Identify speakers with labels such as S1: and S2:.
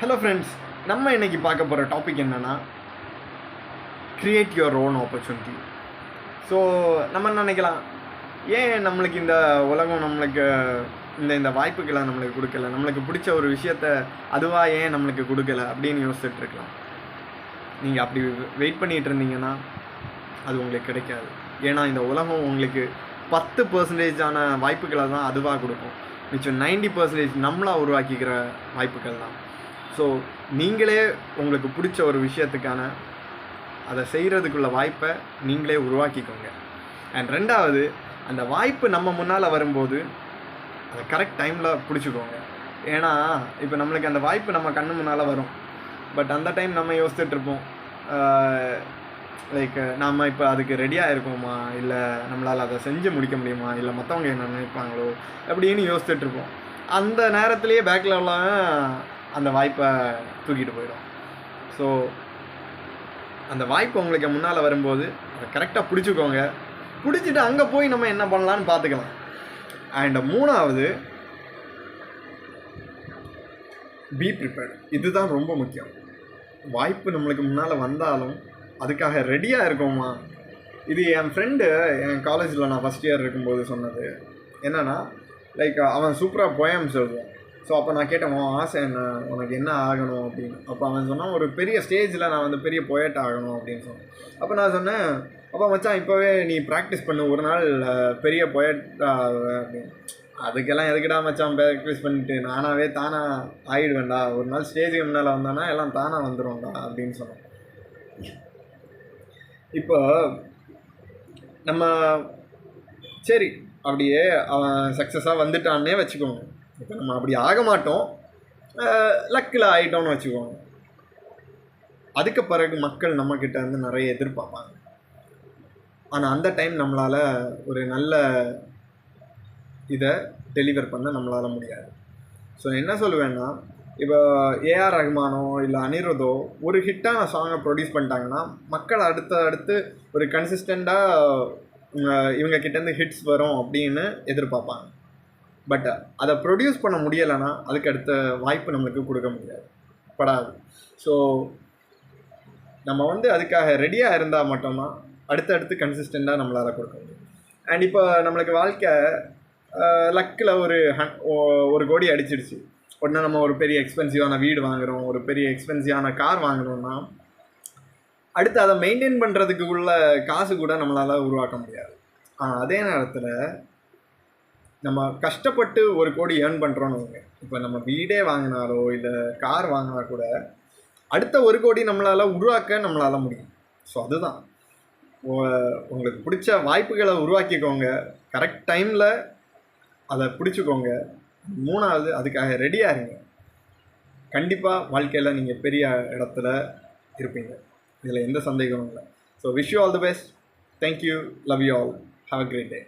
S1: Hello friends, நம்ம இன்றைக்கி பார்க்க போகிற டாபிக் என்னென்னா create your own opportunity. So நம்ம நினைக்கலாம், ஏன் நம்மளுக்கு இந்த உலகம் நம்மளுக்கு இந்த வாய்ப்புகளை நம்மளுக்கு கொடுக்கல, நம்மளுக்கு பிடிச்ச ஒரு விஷயத்த அதுவாக ஏன் நம்மளுக்கு கொடுக்கல அப்படின்னு யோசிச்சுட்ருக்கலாம். நீங்கள் அப்படி வெயிட் பண்ணிகிட்டு இருந்தீங்கன்னா அது உங்களுக்கு கிடைக்காது. ஏன்னா இந்த உலகம் உங்களுக்கு 10% வாய்ப்புகளை தான் அதுவாக கொடுக்கும். மிச்சம் 90% நம்மளாக உருவாக்கிக்கிற வாய்ப்புகள் தான். ஸோ நீங்களே உங்களுக்கு பிடிச்ச ஒரு விஷயத்துக்கான அதை செய்கிறதுக்குள்ள வாய்ப்பை நீங்களே உருவாக்கிக்கோங்க. அண்ட் ரெண்டாவது, அந்த வாய்ப்பு நம்ம முன்னால் வரும்போது அதை கரெக்ட் டைமில் பிடிச்சிக்கோங்க. ஏன்னா இப்போ நம்மளுக்கு அந்த வாய்ப்பு நம்ம கண்ணு முன்னால் வரும், பட் அந்த டைம் நம்ம யோசிச்சுட்ருப்போம், லைக் நம்ம இப்போ அதுக்கு ரெடியாக இருக்கோமா, இல்லை நம்மளால் அதை செஞ்சு முடிக்க முடியுமா, இல்லை மற்றவங்க என்ன நினைப்பாங்களோ அப்படின்னு யோசிச்சுட்ருப்போம். அந்த நேரத்துலேயே பேக்லெலாம் அந்த வாய்ப்பை தூக்கிட்டு போயிடும். ஸோ அந்த வாய்ப்பு உங்களுக்கு முன்னால் வரும்போது அதை கரெக்டாக பிடிச்சிக்கோங்க. பிடிச்சிட்டு அங்கே போய் நம்ம என்ன பண்ணலான்னு பார்த்துக்கலாம். அண்ட் மூணாவது, பி ப்ரிப்பேர்டு. இதுதான் ரொம்ப முக்கியம். வாய்ப்பு நம்மளுக்கு முன்னால் வந்தாலும் அதுக்காக ரெடியாக இருக்கோமா? இது என் ஃப்ரெண்டு என் காலேஜில் நான் ஃபஸ்ட் இயர் இருக்கும்போது சொன்னது என்னென்னா, லைக் அவன் சூப்பராக போயம்ஸ் எழுதுவான். ஸோ அப்போ நான் கேட்டேன், ஆசை என்ன, உனக்கு என்ன ஆகணும் அப்படின்னு. அப்போ அவன் சொன்னான், ஒரு பெரிய ஸ்டேஜில் நான் பெரிய போயட் ஆகணும் அப்படின்னு சொன்னேன். அப்போ நான் சொன்னேன், அப்போ மச்சான் இப்போவே நீ ப்ராக்டிஸ் பண்ணு, ஒரு நாள் பெரிய போயட் அப்படின்னு. அதுக்கெல்லாம் எதுக்கிடா மச்சான் ப்ராக்டிஸ் பண்ணிட்டு, நானாகவே தானாக ஆகிடுவேன்டா, ஒரு நாள் ஸ்டேஜுக்கு முன்னால் வந்தானா எல்லாம் தானாக வந்துடும்டா அப்படின்னு சொன்னேன். இப்போ நம்ம சரி அப்படியே அவன் சக்ஸஸாக வந்துட்டான்னே வச்சுக்கோங்க. இப்போ நம்ம அப்படி ஆக மாட்டோம், லக்கில் ஆகிட்டோன்னு வச்சுக்கோங்க. அதுக்கு பிறகு மக்கள் நம்மக்கிட்ட வந்து நிறைய எதிர்பார்ப்பாங்க. ஆனால் அந்த டைம் நம்மளால் ஒரு நல்ல இதை டெலிவர் பண்ண நம்மளால் முடியாது. ஸோ என்ன சொல்லுவேன்னா, இப்போ ஏஆர் ரஹ்மானோ இல்லை அனிருத்தோ ஒரு ஹிட்டான சாங்கை ப்ரொடியூஸ் பண்ணிட்டாங்கன்னா மக்கள் அடுத்து ஒரு கன்சிஸ்டண்ட்டாக இவங்க கிட்டேருந்து ஹிட்ஸ் வரும் அப்படின்னு எதிர்பார்ப்பாங்க. பட் அதை ப்ரொடியூஸ் பண்ண முடியலைன்னா அதுக்கு அடுத்த வாய்ப்பு நம்மளுக்கு கொடுக்க படாது. ஸோ நம்ம அதுக்காக ரெடியாக இருந்தால் மட்டும்தான் அடுத்தடுத்து கன்சிஸ்டண்ட்டாக நம்மளால் கொடுக்க முடியும். அண்ட் இப்போ நம்மளுக்கு வாழ்க்கை லக்கில் ஒரு கோடி அடிச்சிடுச்சு, உடனே நம்ம ஒரு பெரிய எக்ஸ்பென்சிவான வீடு வாங்குகிறோம், ஒரு பெரிய எக்ஸ்பென்சிவான கார் வாங்குகிறோம்னா அடுத்து அதை மெயின்டைன் பண்ணுறதுக்கு உள்ள காசு கூட நம்மளால் உருவாக்க முடியாது. அதே நேரத்தில் நம்ம கஷ்டப்பட்டு ஒரு கோடி ஏர்ன் பண்ணுறோன்னு வைங்க. இப்போ நம்ம வீடே வாங்கினாலோ இல்லை கார் வாங்கினா கூட அடுத்த ஒரு கோடி நம்மளால் உருவாக்க முடியும். ஸோ அதுதான், உங்களுக்கு பிடிச்ச வாய்ப்புகளை உருவாக்கிக்கோங்க, கரெக்ட் டைமில் அதை பிடிச்சிக்கோங்க. மூணாவது, அதுக்காக ரெடியாக இருங்க. கண்டிப்பாக வாழ்க்கையில் நீங்கள் பெரிய இடத்துல இருப்பீங்க, இதில் எந்த சந்தேகமும் இல்லை. So wish you all the best. Thank you, love you all, have a great day.